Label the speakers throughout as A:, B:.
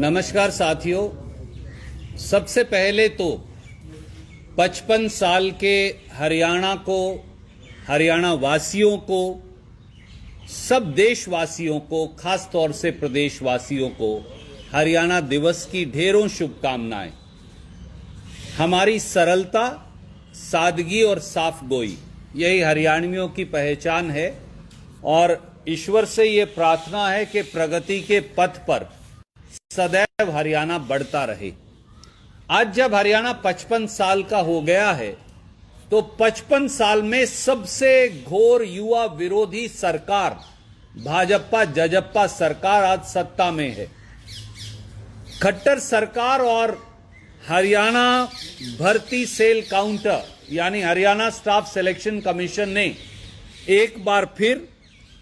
A: नमस्कार साथियों। सबसे पहले तो 55 साल के हरियाणा को, हरियाणा वासियों को, सब देशवासियों को, खास तौर से प्रदेशवासियों को हरियाणा दिवस की ढेरों शुभकामनाएं। हमारी सरलता, सादगी और साफगोई यही हरियाणवियों की पहचान है और ईश्वर से ये प्रार्थना है कि प्रगति के पथ पर सदैव हरियाणा बढ़ता रहे। आज जब हरियाणा 55 साल का हो गया है तो 55 साल में सबसे घोर युवा विरोधी सरकार भाजपा जजप्पा सरकार आज सत्ता में है। खट्टर सरकार और हरियाणा भर्ती सेल काउंटर यानी हरियाणा स्टाफ सिलेक्शन कमीशन ने एक बार फिर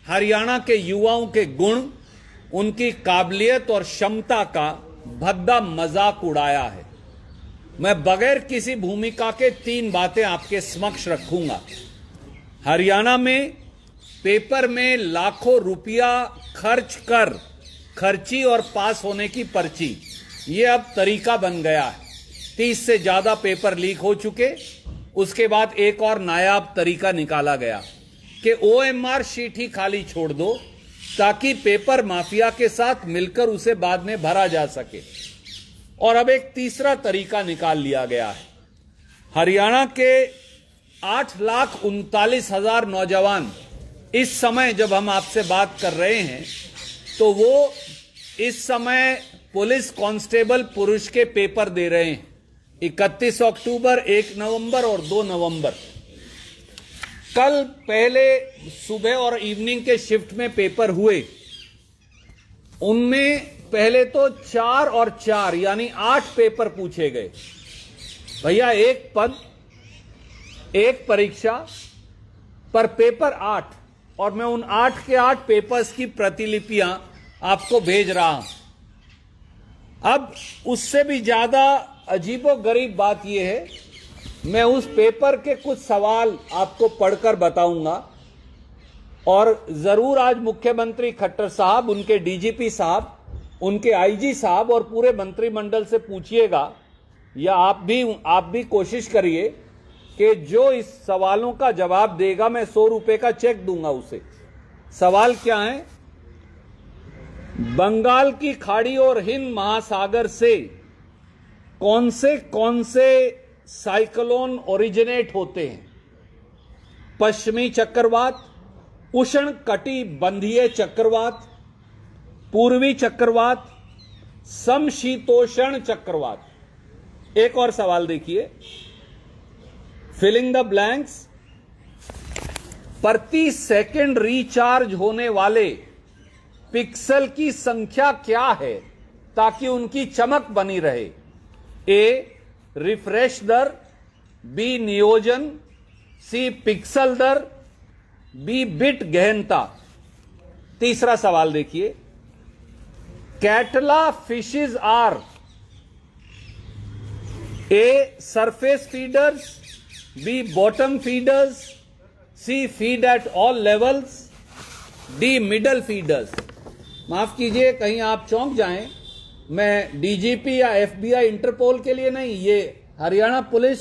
A: हरियाणा के युवाओं के गुण, उनकी काबिलियत और क्षमता का भद्दा मजाक उड़ाया है। मैं बगैर किसी भूमिका के 3 बातें आपके समक्ष रखूंगा। हरियाणा में पेपर में लाखों रुपया खर्च कर खर्ची और पास होने की पर्ची, ये अब तरीका बन गया है। 30 से ज्यादा पेपर लीक हो चुके। उसके बाद एक और नायाब तरीका निकाला गया कि OMR शीट ही खाली छोड़ दो ताकि पेपर माफिया के साथ मिलकर उसे बाद में भरा जा सके। और अब एक तीसरा तरीका निकाल लिया गया है। हरियाणा के 8,39,000 नौजवान इस समय जब हम आपसे बात कर रहे हैं तो वो इस समय पुलिस कांस्टेबल पुरुष के पेपर दे रहे हैं। 31 अक्टूबर, 1 नवंबर और 2 नवंबर। कल पहले सुबह और इवनिंग के शिफ्ट में पेपर हुए। उनमें पहले तो 4 और 4 यानी 8 पेपर पूछे गए। भैया, एक पद, एक परीक्षा पर पेपर 8, और मैं उन 8 के 8 पेपर्स की प्रतिलिपियां आपको भेज रहा हूं। अब उससे भी ज्यादा अजीबोगरीब बात यह है, मैं उस पेपर के कुछ सवाल आपको पढ़कर बताऊंगा और जरूर आज मुख्यमंत्री खट्टर साहब, उनके DGP साहब, उनके IG साहब और पूरे मंत्रिमंडल से पूछिएगा, या आप भी कोशिश करिए कि जो इस सवालों का जवाब देगा मैं 100 रुपए का चेक दूंगा उसे। सवाल क्या है? बंगाल की खाड़ी और हिंद महासागर से कौन से साइक्लोन ओरिजिनेट होते हैं? पश्चिमी चक्रवात, उष्ण कटिबंधीय चक्रवात, पूर्वी चक्रवात, समशीतोष्ण चक्रवात। एक और सवाल देखिए, फिलिंग द ब्लैंक्स। प्रति सेकंड रिचार्ज होने वाले पिक्सल की संख्या क्या है ताकि उनकी चमक बनी रहे? A रिफ्रेश दर, B नियोजन, C पिक्सल दर, B बिट गहनता। तीसरा सवाल देखिए, catla fishes are A surface feeders, B bottom feeders, C feed at all levels, D middle feeders. माफ कीजिए, कहीं आप चौंक जाएं, मैं DGP या FBI इंटरपोल के लिए नहीं, ये हरियाणा पुलिस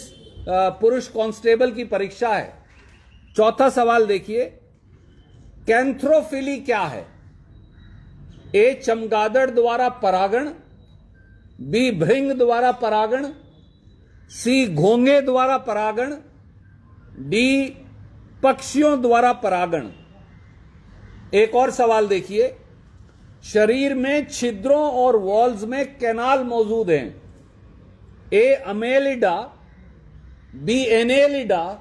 A: पुरुष कांस्टेबल की परीक्षा है। चौथा सवाल देखिए, कैंथ्रोफिली क्या है? A चमगादड़ द्वारा परागण, B भृंग द्वारा परागण, C घोंगे द्वारा परागण, D पक्षियों द्वारा परागण। एक और सवाल देखिए, शरीर में छिद्रों और वॉल्स में कैनाल मौजूद हैं। A अमेलिडा, B Annelida,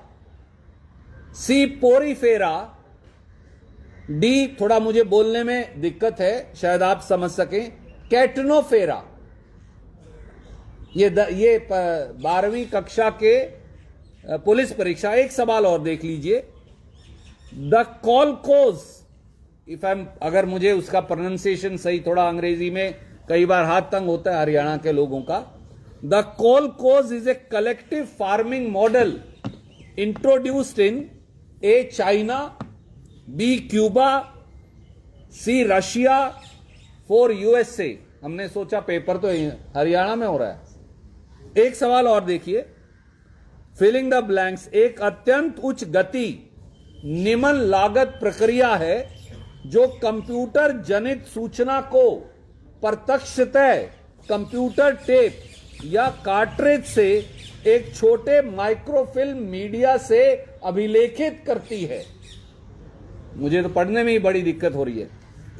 A: C Porifera, D, थोड़ा मुझे बोलने में दिक्कत है, शायद आप समझ सकें, कैटनोफेरा। ये 12वीं कक्षा के पुलिस परीक्षा। एक सवाल और देख लीजिए, द कॉलकोज, अगर मुझे उसका प्रोनाउंसिएशन सही, थोड़ा अंग्रेजी में कई बार हाथ तंग होता है हरियाणा के लोगों का। The kolkhoz is a collective farming model introduced in A China, B Cuba, C Russia, 4 USA। हमने सोचा पेपर तो हरियाणा में हो रहा है। एक सवाल और देखिए, फिलिंग द ब्लैंक्स। एक अत्यंत उच्च गति निम्न लागत प्रक्रिया है जो कंप्यूटर जनित सूचना को प्रत्यक्षतः कंप्यूटर टेप या कार्ट्रिज से एक छोटे माइक्रोफिल्म मीडिया से अभिलेखित करती है। मुझे तो पढ़ने में ही बड़ी दिक्कत हो रही है।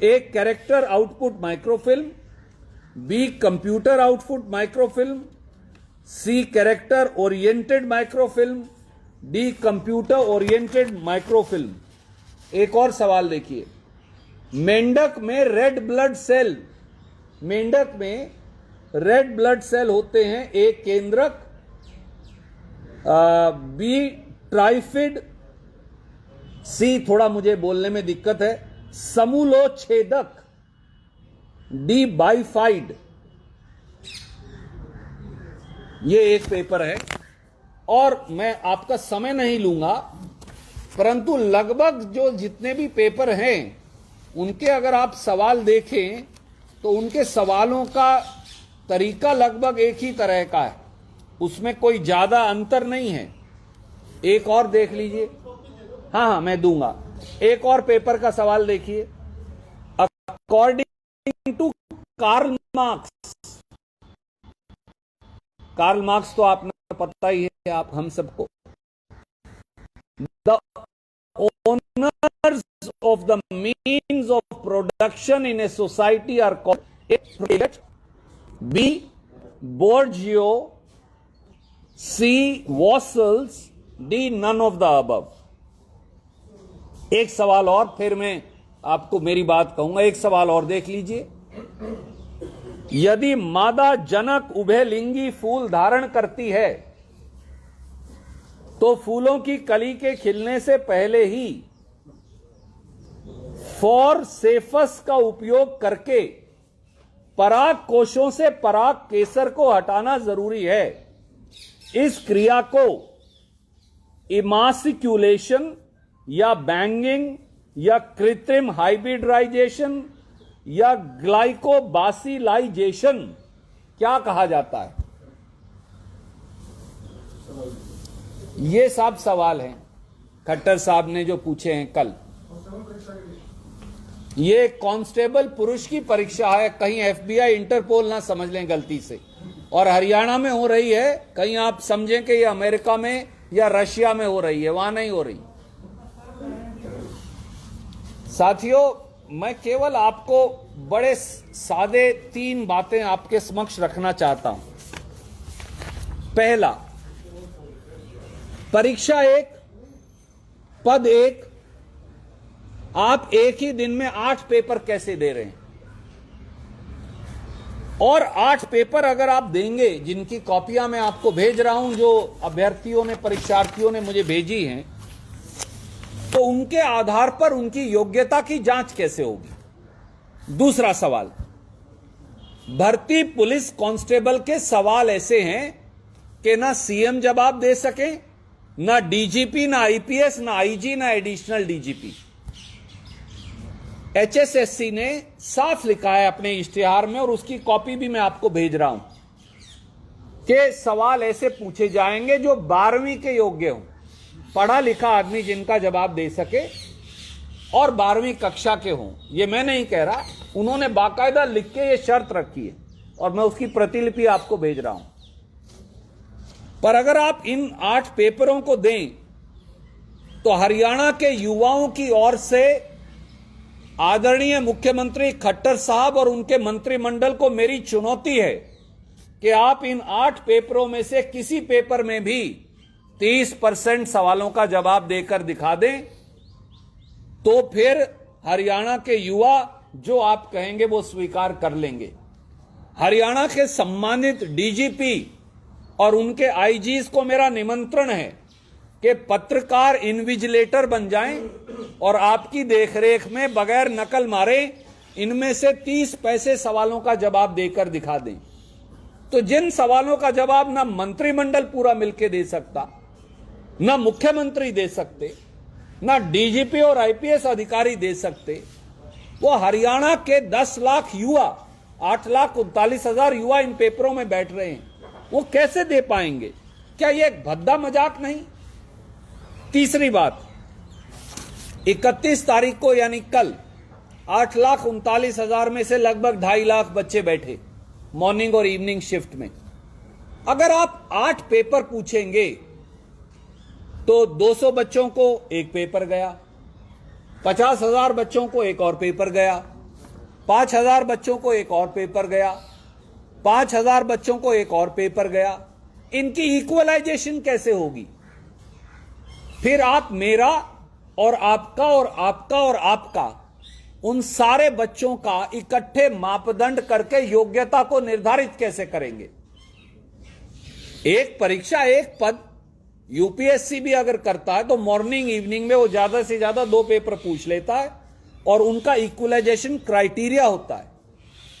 A: एक character output microfilm, B computer output microfilm, C character oriented microfilm, D computer oriented microfilm. एक और सवाल देखिए, मेंढक में रेड ब्लड सेल, मेंढक में रेड ब्लड सेल होते हैं। ए केंद्रक, बी ट्राइफिड, सी थोड़ा मुझे बोलने में दिक्कत है समूलोच्छेदक, डी बाइफाइड। ये एक पेपर है और मैं आपका समय नहीं लूंगा, परंतु लगभग जो जितने भी पेपर हैं उनके अगर आप सवाल देखें तो उनके सवालों का तरीका लगभग एक ही तरह का है, उसमें कोई ज्यादा अंतर नहीं है। एक और देख लीजिए, हाँ मैं दूंगा। एक और पेपर का सवाल देखिए, according to Karl Marx. Karl Marx तो आपने पता ही है आप हम सबको। The owners of the means of production in a society are called, B bourgeois, C vassals, D none of the above. एक सवाल और, फिर मैं आपको मेरी बात कहूंगा। एक सवाल और देख लीजिए, यदि मादा जनक उभयलिंगी फूल धारण करती है तो फूलों की कली के खिलने से पहले ही फॉरसेफस का उपयोग करके पराग कोशों से पराग केसर को हटाना जरूरी है। इस क्रिया को इमासिक्यूलेशन या बैंगिंग या कृत्रिम हाइब्रिडाइजेशन या ग्लाइकोबासिलाइजेशन क्या कहा जाता है? ये सब सवाल हैं खट्टर साहब ने जो पूछे हैं कल। ये कांस्टेबल पुरुष की परीक्षा है, कहीं एफबीआई इंटरपोल ना समझ लें गलती से। और हरियाणा में हो रही है, कहीं आप समझें कि ये अमेरिका में या रशिया में हो रही है, वहां नहीं हो रही। साथियों, मैं केवल आपको बड़े सादे 3 बातें आपके समक्ष रखना चाहता हूं। पहला, परीक्षा 1, पद 1, आप एक ही दिन में 8 पेपर कैसे दे रहे हैं? और 8 पेपर अगर आप देंगे, जिनकी कॉपियां मैं आपको भेज रहा हूं, जो अभ्यर्थियों ने, परीक्षार्थियों ने मुझे भेजी हैं, तो उनके आधार पर उनकी योग्यता की जांच कैसे होगी? दूसरा सवाल, भर्ती पुलिस कांस्टेबल के सवाल ऐसे हैं कि ना सीएम जवाब दे सके, ना डीजीपी, ना आईपीएस, ना आईजी, ना एडिशनल डीजीपी। एचएसएससी ने साफ लिखा है अपने इश्तिहार में, और उसकी कॉपी भी मैं आपको भेज रहा हूं, कि सवाल ऐसे पूछे जाएंगे जो 12वीं के योग्य हों, पढ़ा लिखा आदमी जिनका जवाब दे सके और 12वीं कक्षा के हों। ये मैं नहीं कह रहा, उन्होंने बाकायदा लिख के ये शर्त रखी है और मैं उसकी प्रतिलिपि आपको भेज रहा हूं। पर अगर आप इन 8 पेपरों को दें तो हरियाणा के युवाओं की ओर से आदरणीय मुख्यमंत्री खट्टर साहब और उनके मंत्रिमंडल को मेरी चुनौती है कि आप इन 8 पेपरों में से किसी पेपर में भी 30% सवालों का जवाब देकर दिखा दें, तो फिर हरियाणा के युवा जो आप कहेंगे वो स्वीकार कर लेंगे। हरियाणा के सम्मानित डीजीपी और उनके आईजीज को मेरा निमंत्रण है कि पत्रकार इन्विजिलेटर बन जाएं और आपकी देखरेख में बगैर नकल मारे इनमें से 30 पैसे सवालों का जवाब देकर दिखा दें। तो जिन सवालों का जवाब ना मंत्रिमंडल पूरा मिलकर दे सकता, ना मुख्यमंत्री दे सकते, ना डीजीपी और आईपीएस अधिकारी दे सकते, वो हरियाणा के 10 लाख युवा 8,39,000 युवा इन पेपरों में बैठ रहे हैं, वो कैसे दे पाएंगे? क्या ये एक भद्दा मजाक नहीं? तीसरी बात, 31 तारीख को यानी कल 8,39,000 में से लगभग 2.5 लाख बच्चे बैठे मॉर्निंग और इवनिंग शिफ्ट में। अगर आप 8 पेपर पूछेंगे तो 200 बच्चों को एक पेपर गया, 50,000 बच्चों को एक और पेपर गया, 5,000 बच्चों को एक और पेपर गया, 5,000 बच्चों को एक और पेपर गया। इनकी इक्वलाइजेशन कैसे होगी? फिर आप मेरा और आपका और आपका और आपका, उन सारे बच्चों का इकट्ठे मापदंड करके योग्यता को निर्धारित कैसे करेंगे? एक परीक्षा एक पद यूपीएससी भी अगर करता है तो मॉर्निंग इवनिंग में वो ज्यादा से ज्यादा 2 पेपर पूछ लेता है और उनका इक्वलाइजेशन क्राइटेरिया होता है।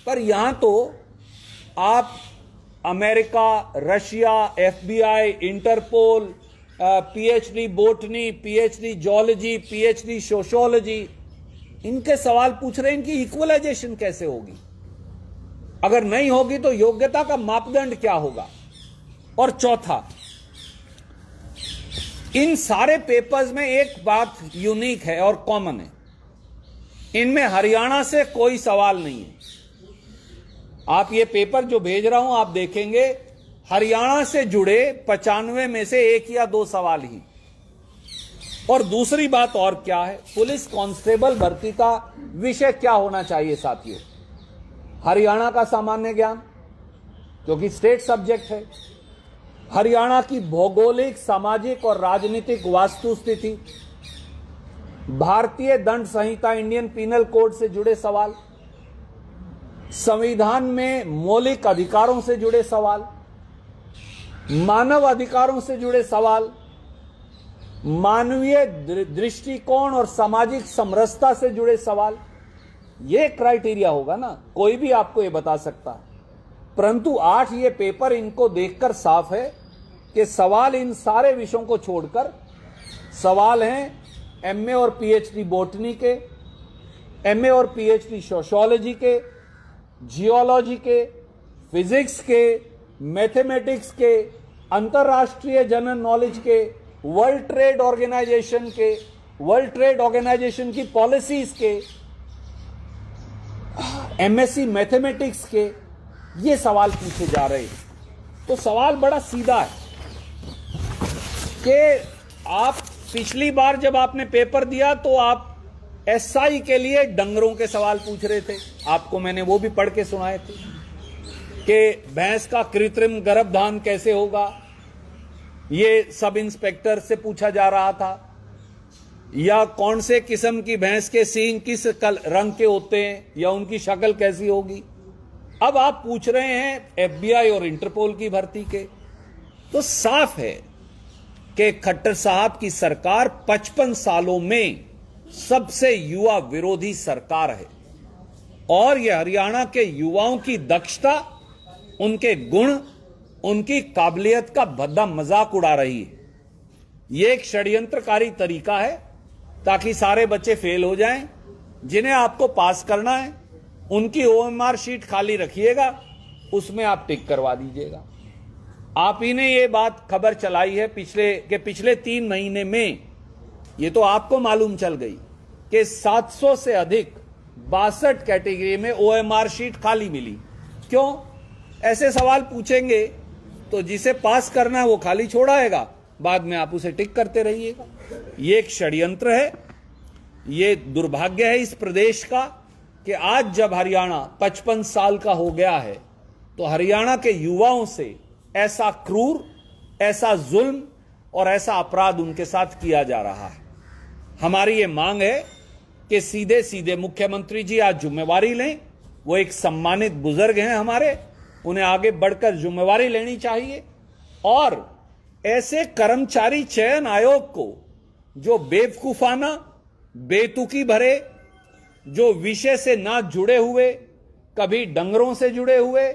A: पर यहां तो आप America, Russia, FBI, Interpol, PhD botany, PhD geology, PhD sociology, इनके सवाल पूछ रहे हैं। इनकी इक्वलाइजेशन कैसे होगी? अगर नहीं होगी तो योग्यता का मापदंड क्या होगा? और चौथा, इन सारे पेपर्स में एक बात यूनिक है और कॉमन है, इनमें हरियाणा से कोई सवाल नहीं है। आप ये पेपर जो भेज रहा हूं आप देखेंगे, हरियाणा से जुड़े 95 में से 1 या 2 सवाल ही। और दूसरी बात और क्या है, पुलिस कांस्टेबल भर्ती का विषय क्या होना चाहिए साथियों? हरियाणा का सामान्य ज्ञान, जो कि स्टेट सब्जेक्ट है, हरियाणा की भौगोलिक, सामाजिक और राजनीतिक वास्तु स्थिति, भारतीय दंड संहिता, इंडियन पीनल कोड से जुड़े सवाल, संविधान में मौलिक अधिकारों से जुड़े सवाल, मानव अधिकारों से जुड़े सवाल, मानवीय दृष्टिकोण और सामाजिक समरसता से जुड़े सवाल। यह क्राइटेरिया होगा ना, कोई भी आपको यह बता सकता है। परंतु 8 ये पेपर इनको देखकर साफ है कि सवाल इन सारे विषयों को छोड़कर सवाल हैं एमए और पीएचडी बॉटनी के, एमए और पीएचडी सोशियोलॉजी के, जियोलॉजी के, फिजिक्स के, मैथमेटिक्स के, अंतरराष्ट्रीय जनरल नॉलेज के, वर्ल्ड ट्रेड ऑर्गेनाइजेशन के, वर्ल्ड ट्रेड ऑर्गेनाइजेशन की पॉलिसीज के, एमएससी मैथमेटिक्स के, ये सवाल पूछे जा रहे हैं। तो सवाल बड़ा सीधा है कि आप पिछली बार जब आपने पेपर दिया तो आप एसआई के लिए डंगरों के सवाल पूछ रहे थे, आपको मैंने वो भी पढ़ के सुनाए थे कि भैंस का कृत्रिम गर्भधान कैसे होगा, ये सब इंस्पेक्टर से पूछा जा रहा था, या कौन से किस्म की भैंस के सींग किस रंग के होते हैं या उनकी शक्ल कैसी होगी। अब आप पूछ रहे हैं एफबीआई और इंटरपोल की भर्ती के। तो साफ है कि खट्टर साहब की सरकार 55 सालों में सबसे युवा विरोधी सरकार है और यह हरियाणा के युवाओं की दक्षता, उनके गुण, उनकी काबिलियत का भद्दा मजाक उड़ा रही है। यह एक षड्यंत्रकारी तरीका है ताकि सारे बच्चे फेल हो जाएं, जिन्हें आपको पास करना है उनकी ओएमआर शीट खाली रखिएगा, उसमें आप टिक करवा दीजिएगा। आप ही ने ये बात खबर चलाई है पिछले 3 महीने में, ये तो आपको मालूम चल गई कि 700 से अधिक 62 कैटेगरी में ओएमआर शीट खाली मिली। क्यों? ऐसे सवाल पूछेंगे तो जिसे पास करना है वो खाली छोड़ाएगा, बाद में आप उसे टिक करते रहिएगा। ये एक षड्यंत्र है, ये दुर्भाग्य है इस प्रदेश का कि आज जब हरियाणा 55 साल का हो गया है तो हरियाणा के युवाओं से ऐसा क्रूर, ऐसा जुल्म और ऐसा अपराध उनके साथ किया जा रहा है। हमारी ये मांग है कि सीधे सीधे मुख्यमंत्री जी आज जिम्मेवारी लें। वो एक सम्मानित बुजुर्ग हैं हमारे, उन्हें आगे बढ़कर जिम्मेवारी लेनी चाहिए और ऐसे कर्मचारी चयन आयोग को जो बेवकूफाना, बेतुकी भरे, जो विषय से ना जुड़े हुए, कभी डंगरों से जुड़े हुए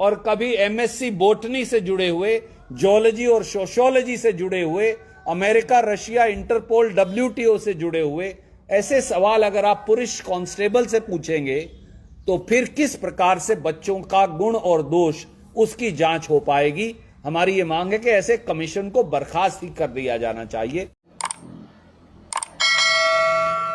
A: और कभी एमएससी बॉटनी से जुड़े हुए, जियोलॉजी और सोशियोलॉजी से जुड़े हुए, अमेरिका, रशिया, इंटरपोल, डब्ल्यूटीओ से जुड़े हुए, ऐसे सवाल अगर आप पुरुष कांस्टेबल से पूछेंगे तो फिर किस प्रकार से बच्चों का गुण और दोष उसकी जांच हो पाएगी। हमारी ये मांग है कि ऐसे कमीशन को बर्खास्त ही कर दिया जाना चाहिए।